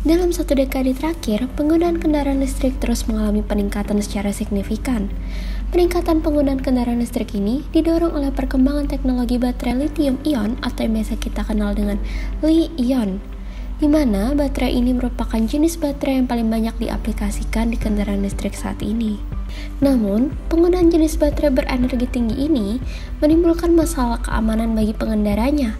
Dalam satu dekade terakhir, penggunaan kendaraan listrik terus mengalami peningkatan secara signifikan. Peningkatan penggunaan kendaraan listrik ini didorong oleh perkembangan teknologi baterai lithium-ion atau yang biasa kita kenal dengan Li-ion, di mana baterai ini merupakan jenis baterai yang paling banyak diaplikasikan di kendaraan listrik saat ini. Namun, penggunaan jenis baterai berenergi tinggi ini menimbulkan masalah keamanan bagi pengendaranya,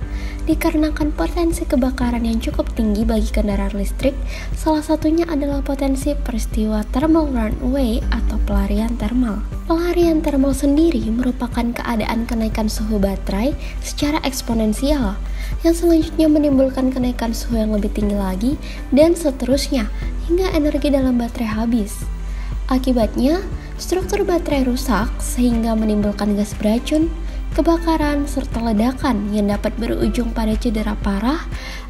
dikarenakan potensi kebakaran yang cukup tinggi bagi kendaraan listrik. Salah satunya adalah potensi peristiwa thermal runaway atau pelarian thermal. Pelarian thermal sendiri merupakan keadaan kenaikan suhu baterai secara eksponensial, yang selanjutnya menimbulkan kenaikan suhu yang lebih tinggi lagi, dan seterusnya, hingga energi dalam baterai habis. Akibatnya, struktur baterai rusak sehingga menimbulkan gas beracun, kebakaran, serta ledakan yang dapat berujung pada cedera parah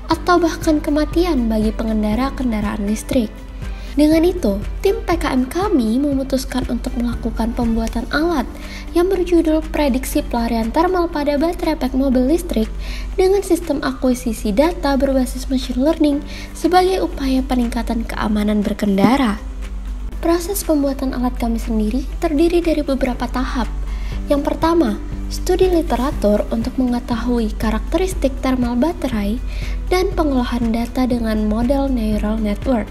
atau bahkan kematian bagi pengendara kendaraan listrik. Dengan itu, tim PKM kami memutuskan untuk melakukan pembuatan alat yang berjudul Prediksi Pelarian Thermal pada Baterai Pack Mobil Listrik dengan sistem akuisisi data berbasis machine learning sebagai upaya peningkatan keamanan berkendara. Proses pembuatan alat kami sendiri terdiri dari beberapa tahap. Yang pertama, studi literatur untuk mengetahui karakteristik thermal baterai dan pengolahan data dengan model neural network.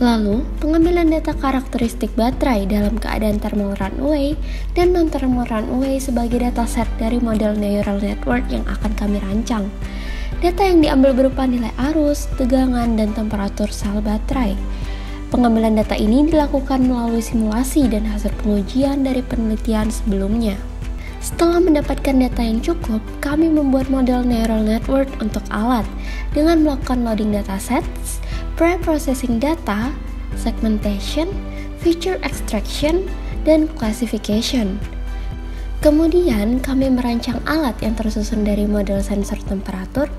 Lalu, pengambilan data karakteristik baterai dalam keadaan thermal runaway dan non-thermal runaway sebagai dataset dari model neural network yang akan kami rancang. Data yang diambil berupa nilai arus, tegangan, dan temperatur sel baterai. Pengambilan data ini dilakukan melalui simulasi dan hasil pengujian dari penelitian sebelumnya. Setelah mendapatkan data yang cukup, kami membuat model neural network untuk alat dengan melakukan loading datasets, pre-processing data, segmentation, feature extraction, dan classification. Kemudian, kami merancang alat yang tersusun dari model sensor temperatur,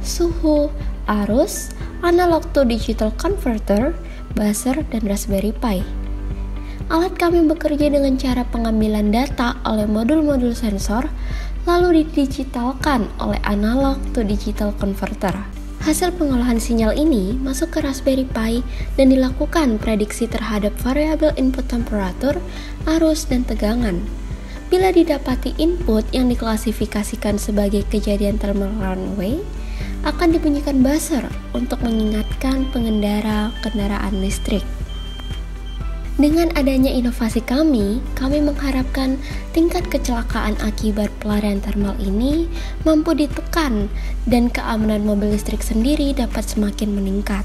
suhu, arus, analog to digital converter, buzzer, dan Raspberry Pi. Alat kami bekerja dengan cara pengambilan data oleh modul-modul sensor, lalu didigitalkan oleh analog to digital converter. Hasil pengolahan sinyal ini masuk ke Raspberry Pi dan dilakukan prediksi terhadap variabel input temperatur, arus, dan tegangan. Bila didapati input yang diklasifikasikan sebagai kejadian thermal runaway, akan dibunyikan buzzer untuk mengingatkan pengendara kendaraan listrik. Dengan adanya inovasi kami mengharapkan tingkat kecelakaan akibat pelarian thermal ini mampu ditekan dan keamanan mobil listrik sendiri dapat semakin meningkat.